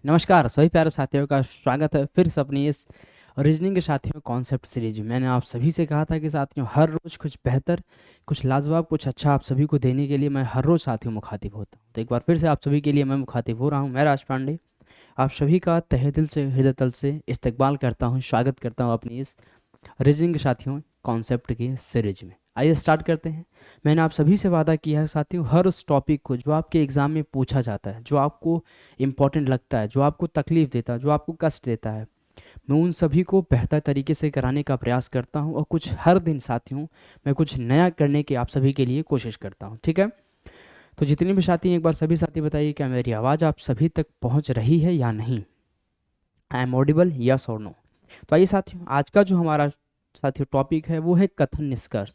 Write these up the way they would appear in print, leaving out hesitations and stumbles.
नमस्कार सभी प्यारे साथियों का स्वागत है फिर से अपनी इस रीजनिंग के साथियों कॉन्सेप्ट सीरीज में। मैंने आप सभी से कहा था कि साथियों हर रोज़ कुछ बेहतर, कुछ लाजवाब, कुछ अच्छा आप सभी को देने के लिए मैं हर रोज़ साथियों मुखातिब होता हूं। तो एक बार फिर से आप सभी के लिए मैं मुखातिब हो रहा हूं। मैं राज पांडे आप सभी का तहे दिल से, हृदय तल से इस्तकबाल करता हूँ, स्वागत करता हूँ अपनी इस रीजनिंग के साथियों कॉन्सेप्ट की सीरीज में। आइए स्टार्ट करते हैं। मैंने आप सभी से वादा किया है साथियों, हर उस टॉपिक को जो आपके एग्ज़ाम में पूछा जाता है, जो आपको इम्पॉर्टेंट लगता है, जो आपको तकलीफ देता है, जो आपको कष्ट देता है, मैं उन सभी को बेहतर तरीके से कराने का प्रयास करता हूं। और कुछ हर दिन साथियों मैं कुछ नया करने की आप सभी के लिए कोशिश करता हूं। ठीक है, तो जितने भी साथी हैं एक बार सभी साथी बताइए, क्या मेरी आवाज़ आप सभी तक पहुंच रही है या नहीं? आई एम ऑडिबल, यस और नो? तो आइए साथियों, आज का जो हमारा साथियों टॉपिक है वो है कथन निष्कर्ष।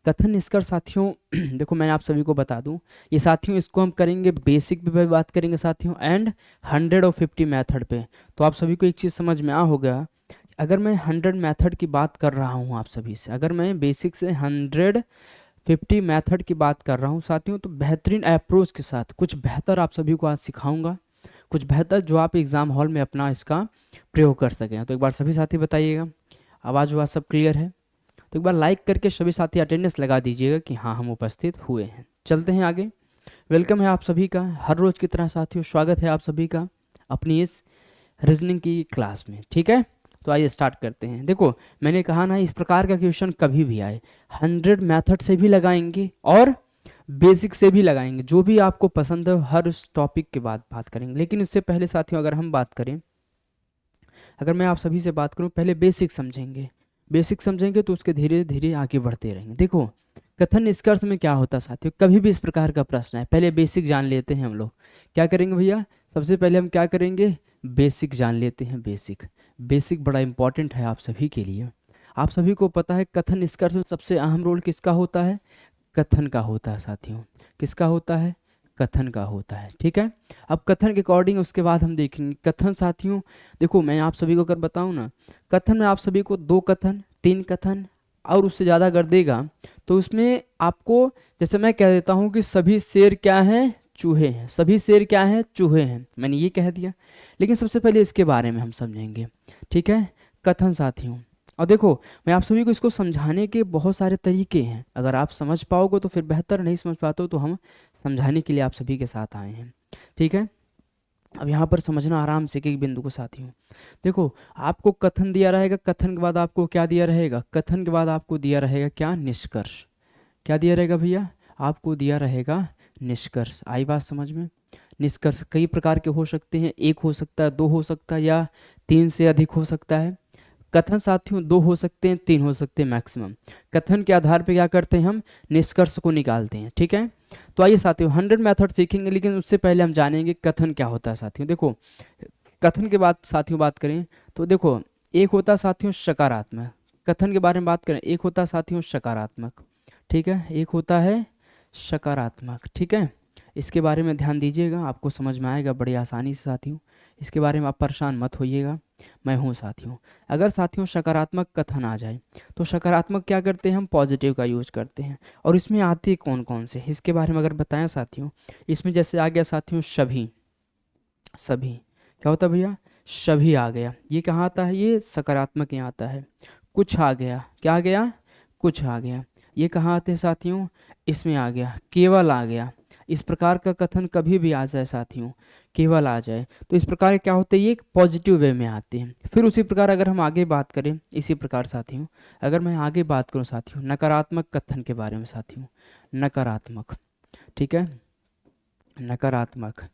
कथन निष्कर्ष साथियों देखो मैं आप सभी को बता दूं, ये साथियों इसको हम करेंगे बेसिक पे बात करेंगे साथियों, एंड 150 मेथड पे। तो आप सभी को एक चीज़ समझ में आ हो गया, अगर मैं 100 मेथड की बात कर रहा हूँ आप सभी से, अगर मैं बेसिक से 150 मेथड की बात कर रहा हूँ साथियों, तो बेहतरीन अप्रोच के साथ कुछ बेहतर आप सभी को आज सिखाऊंगा, कुछ बेहतर जो आप एग्ज़ाम हॉल में अपना इसका प्रयोग कर सकें। तो एक बार सभी साथी बताइएगा, आवाज़ वाज सब क्लियर है? तो एक बार लाइक करके सभी साथी अटेंडेंस लगा दीजिएगा कि हाँ हम उपस्थित हुए हैं। चलते हैं आगे। वेलकम है आप सभी का, हर रोज़ की तरह साथियों स्वागत है आप सभी का अपनी इस रीजनिंग की क्लास में। ठीक है, तो आइए स्टार्ट करते हैं। देखो मैंने कहा ना, इस प्रकार का क्वेश्चन कभी भी आए 100 मेथड से भी लगाएंगे और बेसिक से भी लगाएंगे, जो भी आपको पसंद है हर उस टॉपिक के बाद बात करेंगे। लेकिन इससे पहले साथियों अगर हम बात करें, अगर मैं आप सभी से बात करूं, पहले बेसिक समझेंगे। बेसिक समझेंगे तो उसके धीरे धीरे आगे बढ़ते रहेंगे। देखो कथन निष्कर्ष में क्या होता है साथियों, कभी भी इस प्रकार का प्रश्न है, पहले बेसिक जान लेते हैं हम लोग। क्या करेंगे भैया, सबसे पहले हम क्या करेंगे, बेसिक जान लेते हैं। बेसिक बेसिक बड़ा इंपॉर्टेंट है आप सभी के लिए। आप सभी को पता है कथन निष्कर्ष में सबसे अहम रोल किसका होता है? कथन का होता है साथियों। किसका होता है? कथन का होता है। ठीक है, अब कथन के अकॉर्डिंग उसके बाद हम देखेंगे कथन साथियों। देखो मैं आप सभी को अगर बताऊं ना, कथन में आप सभी को 2 कथन, 3 कथन और उससे ज़्यादा अगर देगा तो उसमें आपको, जैसे मैं कह देता हूं कि सभी शेर क्या हैं, चूहे हैं। सभी शेर क्या हैं, चूहे हैं, मैंने ये कह दिया। लेकिन सबसे पहले इसके बारे में हम समझेंगे। ठीक है, कथन साथियों। और देखो मैं आप सभी को इसको समझाने के बहुत सारे तरीके हैं, अगर आप समझ पाओगे तो फिर बेहतर, नहीं समझ पाते हो तो हम समझाने के लिए आप सभी के साथ आए हैं। ठीक है, अब यहाँ पर समझना आराम से एक एक बिंदु को साथियों। देखो आपको कथन दिया रहेगा, कथन के बाद आपको क्या दिया रहेगा, कथन के बाद आपको दिया रहेगा क्या, निष्कर्ष। क्या दिया रहेगा भैया, आपको दिया रहेगा निष्कर्ष। आई बात समझ में? निष्कर्ष कई प्रकार के हो सकते हैं, एक हो सकता है, 2 हो सकता है, या 3 से अधिक हो सकता है। कथन साथियों 2 हो सकते हैं, 3 हो सकते हैं मैक्सिमम। कथन के आधार पे क्या करते हैं, हम निष्कर्ष को निकालते हैं। ठीक है, तो आइए साथियों 100 मेथड सीखेंगे, लेकिन उससे पहले हम जानेंगे कथन क्या होता है साथियों। देखो कथन के बाद साथियों बात करें तो देखो, एक होता है साथियों सकारात्मक। कथन के बारे में बात करें, एक होता है साथियों सकारात्मक। ठीक है, एक होता है सकारात्मक। ठीक है, इसके बारे में ध्यान दीजिएगा, आपको समझ में आएगा बड़ी आसानी से साथियों। इसके बारे में आप परेशान मत होइएगा, मैं हूँ साथियों। अगर साथियों सकारात्मक कथन आ जाए तो सकारात्मक क्या करते हैं, हम पॉजिटिव का यूज करते हैं। और इसमें आते कौन कौन से, इसके बारे में अगर बताएं साथियों, इसमें जैसे आ गया साथियों सभी। सभी क्या होता है भैया, सभी आ गया, ये कहाँ आता है, ये सकारात्मक यहाँ आता है। कुछ आ गया, क्या आ गया, कुछ आ गया, ये कहाँ आते हैं साथियों, इसमें आ गया। केवल आ गया, इस प्रकार का कथन कभी भी आ जाए साथियों, केवल आ जाए तो इस प्रकार क्या होते हैं, ये एक पॉजिटिव वे में आते हैं। फिर उसी प्रकार अगर हम आगे बात करें, इसी प्रकार साथियों अगर मैं आगे बात करूं साथियों नकारात्मक कथन के बारे में साथियों, नकारात्मक। ठीक है, नकारात्मक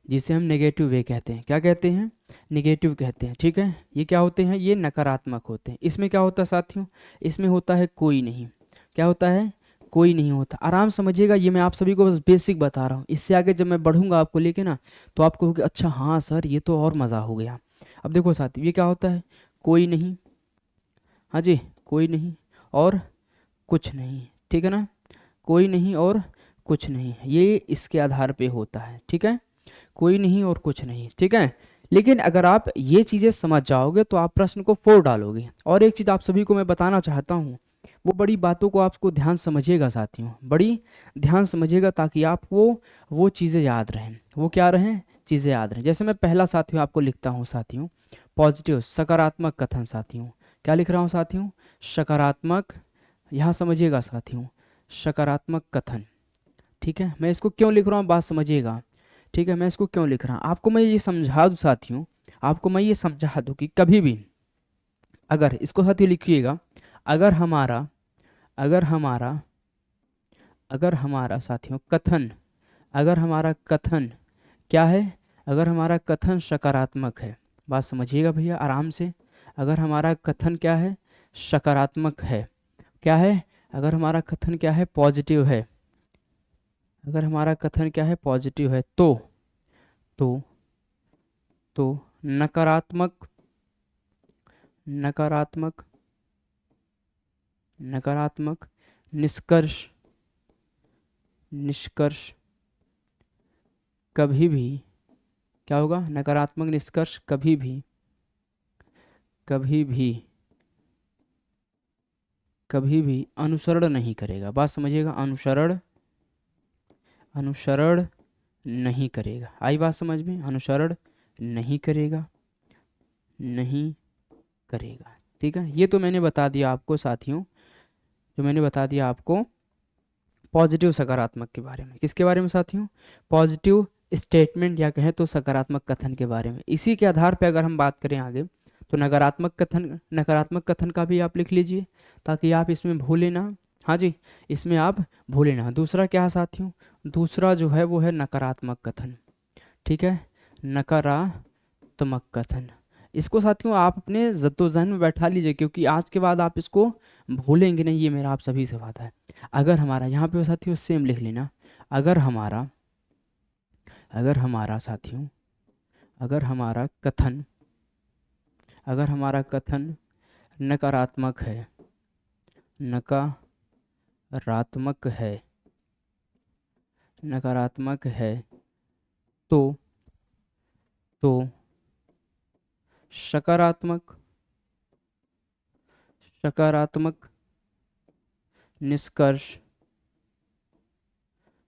जिसे हम नेगेटिव वे कहते हैं, क्या कहते हैं, नेगेटिव कहते हैं। ठीक है, ये क्या होते हैं, ये नकारात्मक होते हैं। इसमें क्या होता है साथियों, इसमें होता है कोई नहीं। क्या होता है, कोई नहीं होता। आराम समझिएगा, ये मैं आप सभी को बस बेसिक बता रहा हूँ। इससे आगे जब मैं बढ़ूंगा आपको लेके ना, तो आपको होगा अच्छा हाँ सर ये तो और मज़ा हो गया। अब देखो साथियों ये क्या होता है, कोई नहीं, हाँ जी कोई नहीं और कुछ नहीं। ठीक है ना, कोई नहीं और कुछ नहीं, ये इसके आधार पे होता है। ठीक है, कोई नहीं और कुछ नहीं। ठीक है, लेकिन अगर आप ये चीज़ें समझ जाओगे तो आप प्रश्न को 4 डालोगे। और एक चीज़ आप सभी को मैं बताना चाहता हूँ, वो बड़ी बातों को आपको ध्यान समझिएगा साथियों, बड़ी ध्यान समझिएगा, ताकि आपको वो चीज़ें याद रहें। वो क्या रहें? चीज़ें याद रहें। जैसे मैं पहला साथियों आपको लिखता हूँ साथियों, पॉजिटिव सकारात्मक कथन साथियों। क्या लिख रहा हूँ साथियों? सकारात्मक, यहाँ समझिएगा साथियों, सकारात्मक कथन। ठीक है, मैं इसको क्यों लिख रहा हूँ बात समझिएगा। ठीक है, मैं इसको क्यों लिख रहा हूँ आपको मैं ये समझा दूँ साथियों, आपको मैं ये समझा दूँ कि कभी भी अगर इसको साथियों लिखिएगा, अगर हमारा अगर हमारा अगर हमारा साथियों कथन, अगर हमारा कथन क्या है? अगर हमारा कथन सकारात्मक है, बात समझिएगा भैया आराम से। अगर हमारा कथन क्या है? सकारात्मक है। क्या है? अगर हमारा कथन क्या है? पॉजिटिव है। अगर हमारा कथन क्या है? पॉजिटिव है, तो तो नकारात्मक नकारात्मक नकारात्मक निष्कर्ष निष्कर्ष कभी भी क्या होगा? नकारात्मक निष्कर्ष कभी भी कभी भी कभी भी अनुसरण नहीं करेगा। बात समझिएगा, अनुसरण नहीं करेगा। आई बात समझ में? अनुसरण नहीं करेगा, नहीं करेगा। ठीक है, ये तो मैंने बता दिया आपको साथियों, जो मैंने बता दिया आपको पॉजिटिव सकारात्मक के बारे में। किसके बारे में साथियों? पॉजिटिव स्टेटमेंट या कहें तो सकारात्मक कथन के बारे में। इसी के आधार पर अगर हम बात करें आगे, तो नकारात्मक कथन का भी आप लिख लीजिए, ताकि आप इसमें भूलें ना। हाँ जी, इसमें आप भूलें ना। दूसरा क्या है साथियों? दूसरा जो है वो है नकारात्मक कथन। ठीक है, नकारात्मक कथन। इसको साथियों आप अपने जद्दोजहन में बैठा लीजिए, क्योंकि आज के बाद आप इसको भूलेंगे नहीं, ये मेरा आप सभी से वादा है। अगर हमारा, यहाँ पे साथियों सेम लिख लेना, अगर हमारा साथियों, अगर हमारा कथन नकारात्मक है, नकारात्मक है, तो सकारात्मक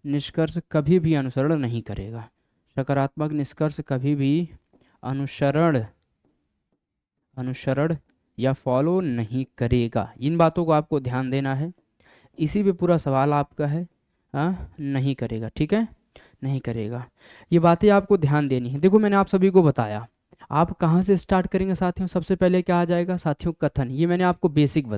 निष्कर्ष कभी भी अनुसरण नहीं करेगा। सकारात्मक निष्कर्ष कभी भी अनुसरण या फॉलो नहीं करेगा। इन बातों को आपको ध्यान देना है। इसी पे पूरा सवाल आपका है। नहीं करेगा। ठीक है, नहीं करेगा, ये बातें आपको ध्यान देनी है। देखो मैंने आप सभी को बताया, आप कहाँ से स्टार्ट करेंगे साथियों? सबसे पहले क्या आ जाएगा साथियों? कथन। ये मैंने आपको बेसिक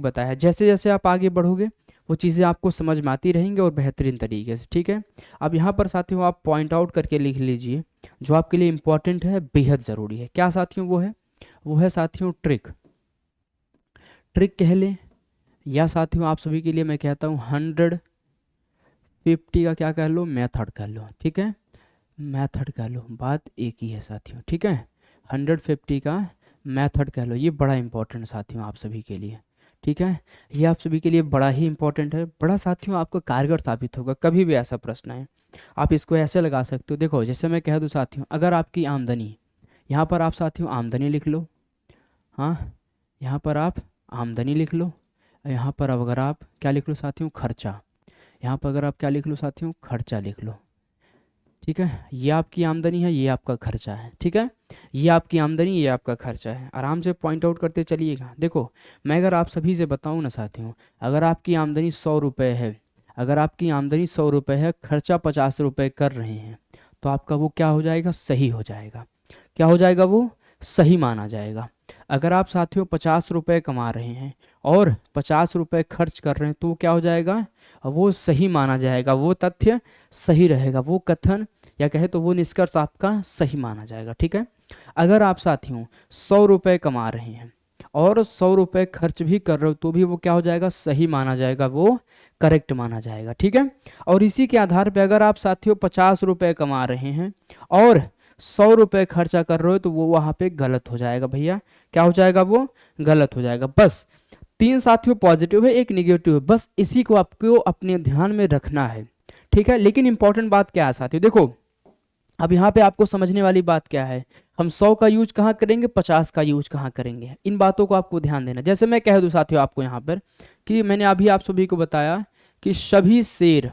बताया है, जैसे जैसे आप आगे बढ़ोगे वो चीज़ें आपको समझ में आती रहेंगी और बेहतरीन तरीके से। ठीक है, अब यहाँ पर साथियों आप पॉइंट आउट करके लिख लीजिए, जो आपके लिए इंपॉर्टेंट है, बेहद ज़रूरी है। क्या साथियों? वो है साथियों ट्रिक कह लें, या साथियों आप सभी के लिए मैं कहता हूँ 150 का क्या कह लो? मेथड कह लो। ठीक है, मेथड कह लो, बात एक ही है साथियों। ठीक है, 150 का मेथड कह लो, ये बड़ा इंपॉर्टेंट साथियों आप सभी के लिए। ठीक है, ये आप सभी के लिए बड़ा ही इंपॉर्टेंट है, बड़ा साथियों आपका कारगर साबित होगा। कभी भी ऐसा प्रश्न है, आप इसको ऐसे लगा सकते हो। देखो जैसे मैं कह दूँ साथियों, अगर आपकी आमदनी, यहाँ पर आप साथियों आमदनी लिख लो। हाँ, यहाँ पर आप आमदनी लिख लो। यहाँ पर अगर आप क्या लिख लो साथियों? खर्चा। यहाँ पर अगर आप क्या लिख लो साथियों? खर्चा लिख लो। ठीक है, ये आपकी आमदनी है, ये आपका खर्चा है। ठीक है, ये आपकी आमदनी, ये आपका खर्चा है। आराम से पॉइंट आउट करते चलिएगा। देखो मैं अगर आप सभी से बताऊं ना साथियों, अगर आपकी आमदनी 100 रुपये है, खर्चा 50 रुपये कर रहे हैं, तो आपका वो क्या हो जाएगा? सही हो जाएगा। क्या हो जाएगा? वो सही माना जाएगा। अगर आप साथियों 50 रुपये कमा रहे हैं और 50 रुपये खर्च कर रहे हैं, तो वो क्या हो जाएगा? वो सही माना जाएगा, वो तथ्य सही रहेगा, वो कथन या कहे तो वो निष्कर्ष आपका सही माना जाएगा। ठीक है, अगर आप साथियों 100 रुपये कमा रहे हैं और 100 रुपये खर्च भी कर रहे हो, तो भी वो क्या हो जाएगा? सही माना जाएगा, वो करेक्ट माना जाएगा। ठीक है, और इसी के आधार पर अगर आप साथियों 50 रुपये कमा रहे हैं और 100 रुपये खर्चा कर रहे हो, तो वो वहाँ पे गलत हो जाएगा भैया। क्या हो जाएगा? वो गलत हो जाएगा। बस 3 साथियों पॉजिटिव है, 1 निगेटिव है, बस इसी को आपको अपने ध्यान में रखना है। ठीक है, लेकिन इंपॉर्टेंट बात क्या है साथियों? देखो अब यहाँ पे आपको समझने वाली बात क्या है, हम 100 का यूज कहाँ करेंगे, 50 का यूज कहाँ करेंगे, इन बातों को आपको ध्यान देना। जैसे मैं कह दूँ साथियों आपको यहाँ पर कि मैंने अभी आप सभी को बताया कि सभी शेर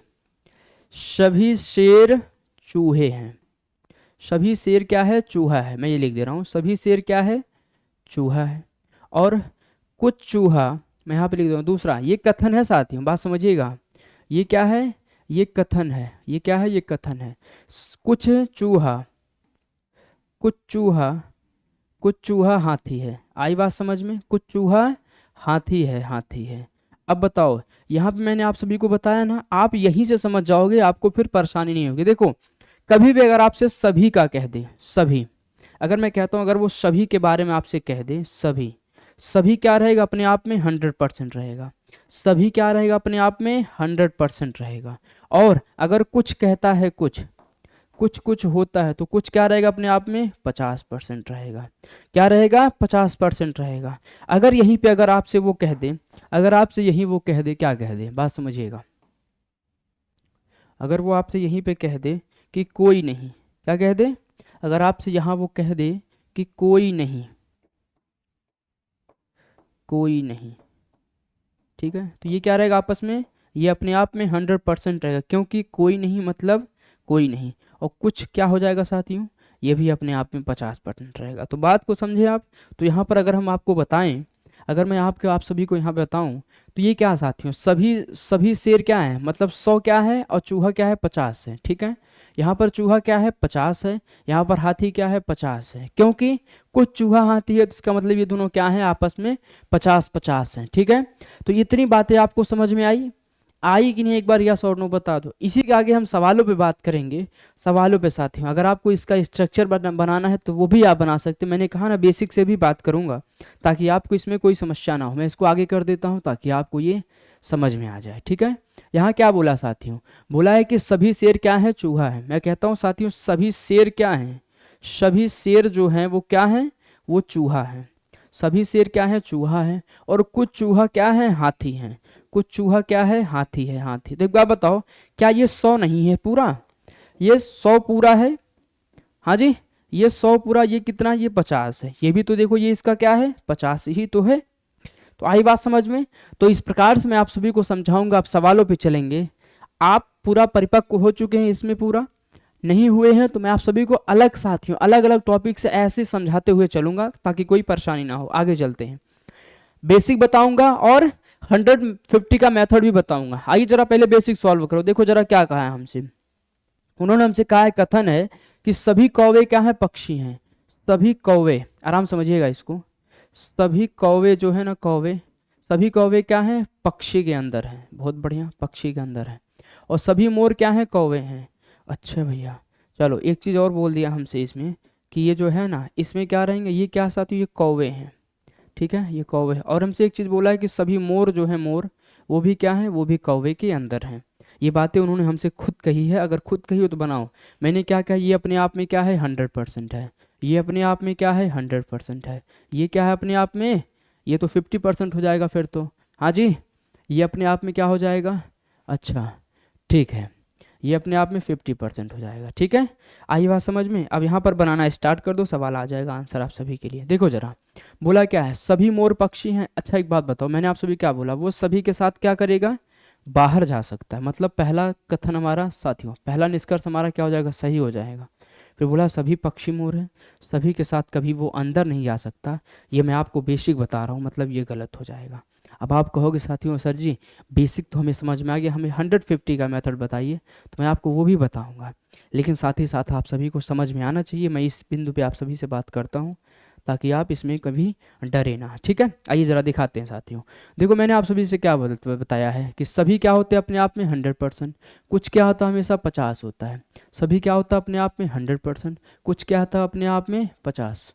चूहे हैं। सभी शेर क्या है, चूहा है। मैं ये लिख दे रहा हूँ, सभी शेर क्या है, चूहा है। और कुछ चूहा, मैं यहाँ पे लिख दे रहा हूँ। दूसरा ये कथन है साथियों, बात समझिएगा, ये क्या है, ये कथन है। ये क्या है, ये कथन है। कुछ चूहा, कुछ चूहा, कुछ चूहा हाथी है। आई बात समझ में, कुछ चूहा हाथी है, हाथी है। अब बताओ, यहाँ पे मैंने आप सभी को बताया ना, आप यहीं से समझ जाओगे, आपको फिर परेशानी नहीं होगी। देखो कभी भी अगर आपसे सभी का कह दे, सभी, अगर मैं कहता हूँ अगर वो सभी के बारे में आपसे कह दे, सभी, सभी क्या रहेगा अपने आप में 100% रहेगा। सभी क्या रहेगा अपने आप में 100% रहेगा। और अगर कुछ कहता है, कुछ कुछ कुछ होता है, तो कुछ क्या रहेगा अपने आप में 50% रहेगा। क्या रहेगा, 50% रहेगा। अगर यहीं पे अगर आपसे वो कह दे, अगर आपसे यहीं वो कह दे, क्या कह दे, बात समझिएगा, अगर वो आपसे यहीं पे कह दे कि कोई नहीं, क्या कह दे, अगर आपसे यहाँ वो कह दे कि कोई नहीं, कोई नहीं, ठीक है, तो ये क्या रहेगा आपस में, ये अपने आप में 100% रहेगा, क्योंकि कोई नहीं मतलब कोई नहीं। और कुछ क्या हो जाएगा साथियों, ये भी अपने आप में 50% रहेगा। तो बात को समझे आप। तो यहाँ पर अगर हम आपको बताएं, अगर मैं आपके आप सभी को यहाँ बताऊं, तो ये क्या है साथियों, सभी सभी शेर क्या है, मतलब 100 क्या है, और चूहा क्या है, 50 है। ठीक है, यहाँ पर चूहा क्या है, 50 है, यहाँ पर हाथी क्या है, 50 है। क्योंकि कुछ चूहा हाथी है, तो इसका मतलब ये दोनों क्या है, आपस में 50-50 है। ठीक है, तो इतनी बातें आपको समझ में आई कि नहीं, एक बार यस और नो बता दो। इसी के आगे हम सवालों पे बात करेंगे। सवालों पे साथियों अगर आपको इसका स्ट्रक्चर बनाना है तो वो भी आप बना सकते हैं। मैंने कहा ना बेसिक से भी बात करूंगा ताकि आपको इसमें कोई समस्या ना हो। मैं इसको आगे कर देता हूं ताकि आपको ये समझ में आ जाए। ठीक है, यहाँ क्या बोला साथियों, बोला है कि सभी शेर क्या है, चूहा है। मैं कहता हूँ साथियों सभी शेर क्या हैं, सभी शेर जो हैं वो क्या हैं, वो चूहा है। सभी शेर क्या है, चूहा है। और कुछ चूहा क्या है, हाथी है। कुछ चूहा क्या है, हाथी है, हाथी। तो एक बात बताओ, क्या ये 100 नहीं है पूरा, ये 100 पूरा है, हाँ जी, ये 100 पूरा, ये कितना, ये 50 है। ये भी तो देखो, ये इसका क्या है, 50 ही तो है। तो आई बात समझ में। तो इस प्रकार से मैं आप सभी को समझाऊंगा, आप सवालों पे चलेंगे। आप पूरा परिपक्व हो चुके हैं इसमें, पूरा नहीं हुए हैं तो मैं आप सभी को अलग साथियों अलग अलग टॉपिक से ऐसे समझाते हुए चलूंगा ताकि कोई परेशानी ना हो। आगे चलते हैं, बेसिक बताऊंगा और 150 का मेथड भी बताऊंगा। आइए जरा पहले बेसिक सॉल्व करो। देखो जरा क्या कहा है हमसे, उन्होंने हमसे कहा है, कथन है कि सभी कौवे क्या है, पक्षी हैं। सभी कौवे, आराम समझिएगा इसको, सभी कौवे जो है ना, कौवे, सभी कौवे क्या है, पक्षी के अंदर है। बहुत बढ़िया, पक्षी के अंदर है। और सभी मोर क्या है, कौवे हैं। अच्छा भैया, चलो एक चीज़ और बोल दिया हमसे इसमें कि ये जो है ना, इसमें क्या रहेंगे, ये क्या साथी, ये कौवे हैं। ठीक है, ये कौवे है। और हमसे एक चीज़ बोला है कि सभी मोर जो है, मोर वो भी क्या है, वो भी कौवे के अंदर हैं। ये बातें उन्होंने हमसे खुद कही है। अगर खुद कही हो तो बनाओ। मैंने क्या कहा, ये अपने आप में क्या है, 100% है। ये अपने आप में क्या है, 100% है। ये क्या है अपने आप में, ये तो 50% हो जाएगा फिर तो। हाँ जी, ये अपने आप में क्या हो जाएगा, अच्छा ठीक है, ये अपने आप में 50% हो जाएगा। ठीक है, आई बात समझ में। अब यहाँ पर बनाना स्टार्ट कर दो, सवाल आ जाएगा, आंसर आप सभी के लिए। देखो जरा, बोला क्या है, सभी मोर पक्षी हैं। अच्छा एक बात बताओ, मैंने आप सभी क्या बोला, वो सभी के साथ क्या करेगा, बाहर जा सकता है। मतलब पहला कथन हमारा साथियों, पहला निष्कर्ष हमारा क्या हो जाएगा, सही हो जाएगा। फिर बोला सभी पक्षी मोर हैं, सभी के साथ कभी वो अंदर नहीं जा सकता। ये मैं आपको बेसिक बता रहा हूँ, मतलब ये गलत हो जाएगा। अब आप कहोगे साथियों, सर जी बेसिक तो हमें समझ में आ गया, हमें 150 का मेथड बताइए। तो मैं आपको वो भी बताऊंगा, लेकिन साथ ही साथ आप सभी को समझ में आना चाहिए। मैं इस बिंदु पे आप सभी से बात करता हूँ ताकि आप इसमें कभी डरे ना। ठीक है, आइए ज़रा दिखाते हैं साथियों। देखो मैंने आप सभी से क्या बताया है कि सभी क्या होते हैं अपने आप में 100%, कुछ क्या होता है हमेशा 50 होता है। सभी क्या होता है अपने आप में 100%, कुछ क्या होता है अपने आप में 50।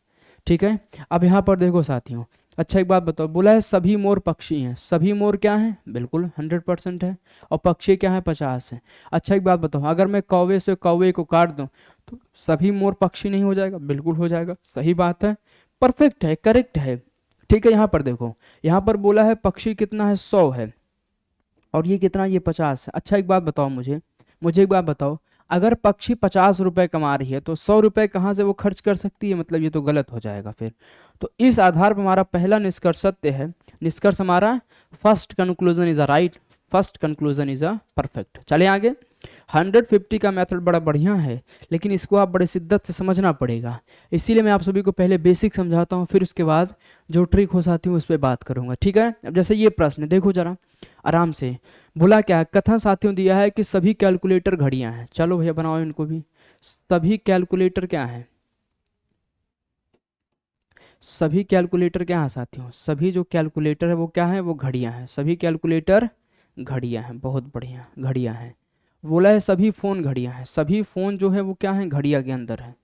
ठीक है, अब यहाँ पर देखो साथियों, अच्छा एक बात बताओ, बोला है सभी मोर पक्षी हैं। सभी मोर क्या हैं, बिल्कुल 100% है। और पक्षी क्या है, 50 है। अच्छा एक बात बताओ, अगर मैं कौवे से कौवे को काट दूं तो सभी मोर पक्षी नहीं हो जाएगा, बिल्कुल हो जाएगा। सही बात है, परफेक्ट है, करेक्ट है। ठीक है, यहाँ पर देखो, यहाँ पर बोला है पक्षी कितना है, 100 है, और ये कितना, ये 50 है। अच्छा एक बात बताओ मुझे एक बात बताओ, अगर पक्षी 50 रुपए कमा रही है तो 100 रुपए कहाँ से वो खर्च कर सकती है, मतलब ये तो गलत हो जाएगा फिर। तो इस आधार पर हमारा पहला निष्कर्ष सत्य है, निष्कर्ष हमारा first conclusion is a right, first conclusion is a perfect. चले आगे। 150 का मेथड बड़ा बढ़िया है, लेकिन इसको आप बड़े शिद्दत से समझना पड़ेगा, इसीलिए मैं आप सभी को पहले बेसिक समझाता हूँ, फिर उसके बाद जो ट्रिक हो साथियों उस पर बात करूंगा, ठीक है। अब जैसे ये प्रश्न देखो जरा आराम से, बोला क्या है, कथन साथियों दिया है कि सभी कैलकुलेटर घड़ियां हैं। चलो भैया बनाओ इनको भी। सभी कैलकुलेटर क्या है, सभी कैलकुलेटर क्या है साथियों, सभी जो कैलकुलेटर है वो क्या है, वो घड़ियां हैं। सभी कैलकुलेटर घड़ियां हैं, बहुत बढ़िया घड़ियां हैं। बोला है सभी फ़ोन घड़ियां हैं, सभी फ़ोन जो है वो क्या है, घड़ियां के अंदर है।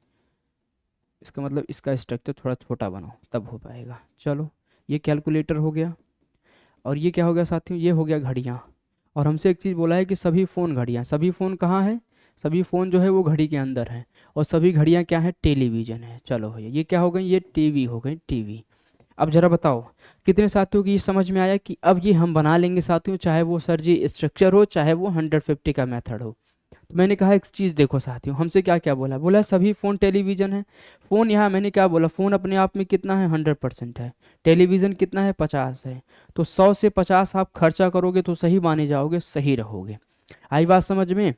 इसका मतलब इसका स्ट्रक्चर थोड़ा छोटा बनाओ तब हो पाएगा। चलो ये कैलकुलेटर हो गया, और ये क्या हो गया साथियों, ये हो गया घड़ियां। और हमसे एक चीज़ बोला है कि सभी फ़ोन घड़ियां, सभी फ़ोन कहाँ है, सभी फ़ोन जो है वो घड़ी के अंदर है। और सभी घड़ियां क्या है, टेलीविज़न है। चलो भैया ये क्या हो गई, ये टीवी हो गई, टीवी। अब जरा बताओ कितने साथियों की ये समझ में आया कि अब ये हम बना लेंगे साथियों, चाहे वो सर जी स्ट्रक्चर हो, चाहे वो 150 का मेथड हो। तो मैंने कहा एक चीज़ देखो साथियों, हमसे क्या क्या बोला, बोला सभी फ़ोन टेलीविज़न है। फ़ोन यहाँ मैंने क्या बोला, फ़ोन अपने आप में कितना है, 100% है। टेलीविज़न कितना है, 50 है। तो 100 से 50 आप खर्चा करोगे तो सही माने जाओगे, सही रहोगे। आई बात समझ में,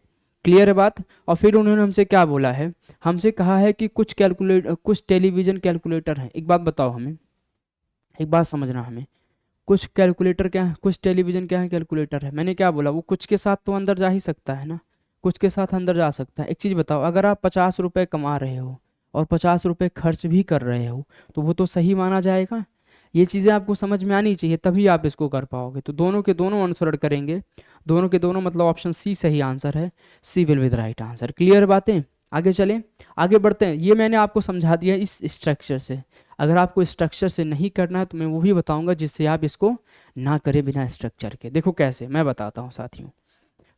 क्लियर है बात। और फिर उन्होंने हमसे क्या बोला है, हमसे कहा है कि कुछ टेलीविज़न कैलकुलेटर हैं। एक बात बताओ हमें, एक बात समझना हमें, कुछ कैलकुलेटर क्या है, कुछ टेलीविज़न क्या है, कैलकुलेटर है। मैंने क्या बोला, वो कुछ के साथ तो अंदर जा ही सकता है ना, कुछ के साथ अंदर जा सकता है। एक चीज़ बताओ, अगर आप 50 रुपये कमा रहे हो और 50 रुपये खर्च भी कर रहे हो तो वो तो सही माना जाएगा। ये चीज़ें आपको समझ में आनी चाहिए, तभी आप इसको कर पाओगे। तो दोनों के दोनों अनुसरण करेंगे, दोनों के दोनों, मतलब ऑप्शन सी सही आंसर है, C will with right answer. Clear बातें, आगे चलें, आगे बढ़ते हैं। ये मैंने आपको समझा दिया इस स्ट्रक्चर से। अगर आपको स्ट्रक्चर से नहीं करना है तो मैं वो भी बताऊंगा जिससे आप इसको ना करें बिना स्ट्रक्चर के। देखो कैसे, मैं बताता हूँ साथियों।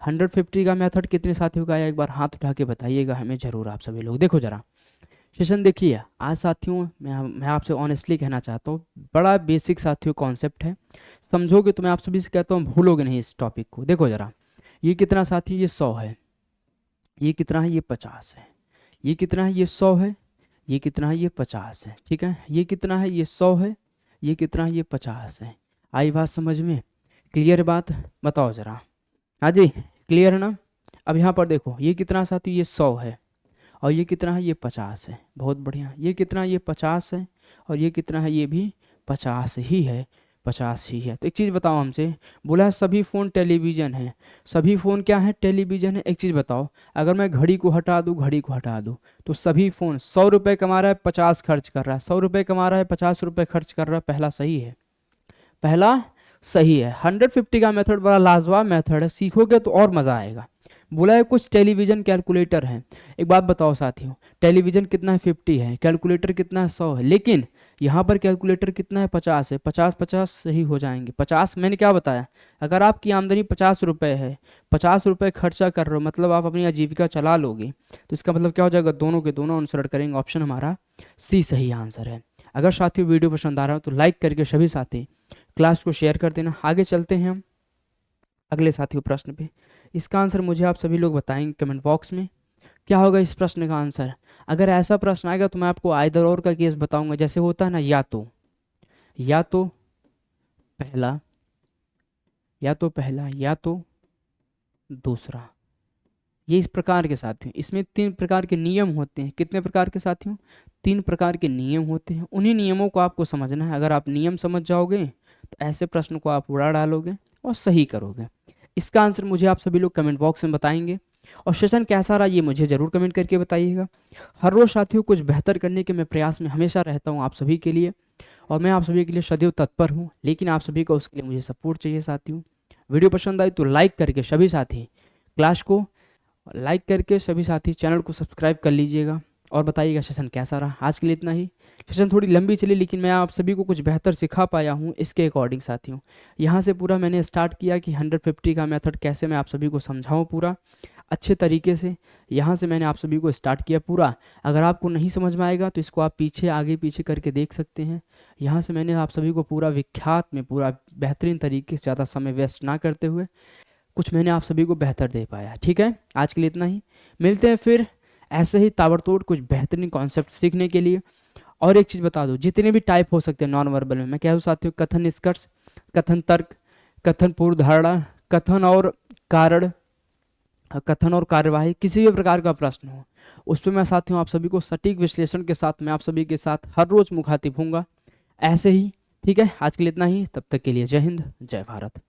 150 का मेथड कितने साथियों का आया, एक बार हाथ उठा के बताइएगा हमें जरूर आप सभी लोग। देखो जरा सेशन देखिए आज साथियों, मैं आपसे ऑनेस्टली कहना चाहता हूँ, बड़ा बेसिक साथियों कॉन्सेप्ट है, समझोगे तो मैं आप सभी से कहता हूँ भूलोगे नहीं इस टॉपिक को। देखो जरा, ये कितना साथियों, ये 100 है, ये कितना है, ये 50 है, ये कितना है, ये 100 है, ये कितना है, ये 50 है, ठीक है। ये कितना है, ये 100 है, ये कितना है, ये 50 है। आई बात समझ में, क्लियर बात, बताओ जरा। हाँ जी क्लियर है ना। अब यहाँ पर देखो ये कितना साथी, ये 100 है, और ये कितना है, ये 50 है। बहुत बढ़िया, ये कितना, ये 50 है, और ये कितना है, ये भी 50 ही है, 50 ही है। तो एक चीज़ बताओ हमसे, बोला है सभी फ़ोन टेलीविज़न है, सभी फ़ोन क्या है, टेलीविज़न है। एक चीज़ बताओ, अगर मैं घड़ी को हटा दूँ, घड़ी को हटा दूँ, तो सभी फ़ोन 100 रुपये कमा रहा है, 50 खर्च कर रहा है, 100 रुपये कमा रहा है, 50 रुपये खर्च कर रहा है, पहला सही है, पहला सही है। 150 का मेथड बड़ा लाजवाब मेथड है, सीखोगे तो और मज़ा आएगा। बोला है कुछ टेलीविज़न कैलकुलेटर हैं। एक बात बताओ साथियों, टेलीविज़न कितना है, 50 है, कैलकुलेटर कितना है, 100 है, लेकिन यहाँ पर कैलकुलेटर कितना है, 50 है। 50 50 सही हो जाएंगे। 50 मैंने क्या बताया, अगर आपकी आमदनी 50 रुपये है, 50 रुपये खर्चा कर रहे हो, मतलब आप अपनी आजीविका चला लोगे, तो इसका मतलब क्या हो जाएगा, दोनों के दोनों अनुसरण करेंगे। ऑप्शन हमारा सी सही आंसर है। अगर साथियों वीडियो पसंद आ रहा हो तो लाइक करके सभी साथी क्लास को शेयर कर देना। आगे चलते हैं हम अगले साथियों प्रश्न पे। इसका आंसर मुझे आप सभी लोग बताएंगे कमेंट बॉक्स में, क्या होगा इस प्रश्न का आंसर। अगर ऐसा प्रश्न आएगा तो मैं आपको आइदर और का केस बताऊंगा, जैसे होता है ना, या तो पहला, या तो पहला, या तो दूसरा। ये इस प्रकार के साथियों, इसमें 3 प्रकार के नियम होते हैं। कितने प्रकार के साथियों, 3 प्रकार के नियम होते हैं। उन्हीं नियमों को आपको समझना है। अगर आप नियम समझ जाओगे तो ऐसे प्रश्न को आप उड़ा डालोगे और सही करोगे। इसका आंसर मुझे आप सभी लोग कमेंट बॉक्स में बताएंगे। और सेशन कैसा रहा ये मुझे ज़रूर कमेंट करके बताइएगा। हर रोज़ साथियों कुछ बेहतर करने के मैं प्रयास में हमेशा रहता हूँ आप सभी के लिए, और मैं आप सभी के लिए सदैव तत्पर हूँ। लेकिन आप सभी को उसके लिए मुझे सपोर्ट चाहिए साथियों। वीडियो पसंद आई तो लाइक करके सभी साथी क्लास को लाइक करके सभी साथी चैनल को सब्सक्राइब कर लीजिएगा, और बताइएगा सेशन कैसा रहा। आज के लिए इतना ही। सेशन थोड़ी लंबी चली, लेकिन मैं आप सभी को कुछ बेहतर सिखा पाया हूँ इसके अकॉर्डिंग साथियों। यहाँ से पूरा मैंने स्टार्ट किया कि 150 का मेथड कैसे मैं आप सभी को समझाऊँ पूरा अच्छे तरीके से। यहाँ से मैंने आप सभी को स्टार्ट किया पूरा। अगर आपको नहीं समझ में आएगा तो इसको आप पीछे आगे पीछे करके देख सकते हैं। यहाँ से मैंने आप सभी को पूरा विख्यात में पूरा बेहतरीन तरीके से, ज़्यादा समय वेस्ट ना करते हुए कुछ मैंने आप सभी को बेहतर दे पाया। ठीक है, आज के लिए इतना ही, मिलते हैं फिर ऐसे ही ताबड़तोड़ कुछ बेहतरीन कॉन्सेप्ट सीखने के लिए। और एक चीज़ बता दूं, जितने भी टाइप हो सकते हैं नॉन वर्बल में, मैं कह दूं साथियों, कथन निष्कर्ष, कथन तर्क, कथन पूर्व धारणा, कथन और कारण, कथन और कार्यवाही, किसी भी प्रकार का प्रश्न हो उस पर मैं साथियों आप सभी को सटीक विश्लेषण के साथ मैं आप सभी के साथ हर रोज मुखातिब हूँगा ऐसे ही। ठीक है, आज के लिए इतना ही, तब तक के लिए जय हिंद, जय भारत।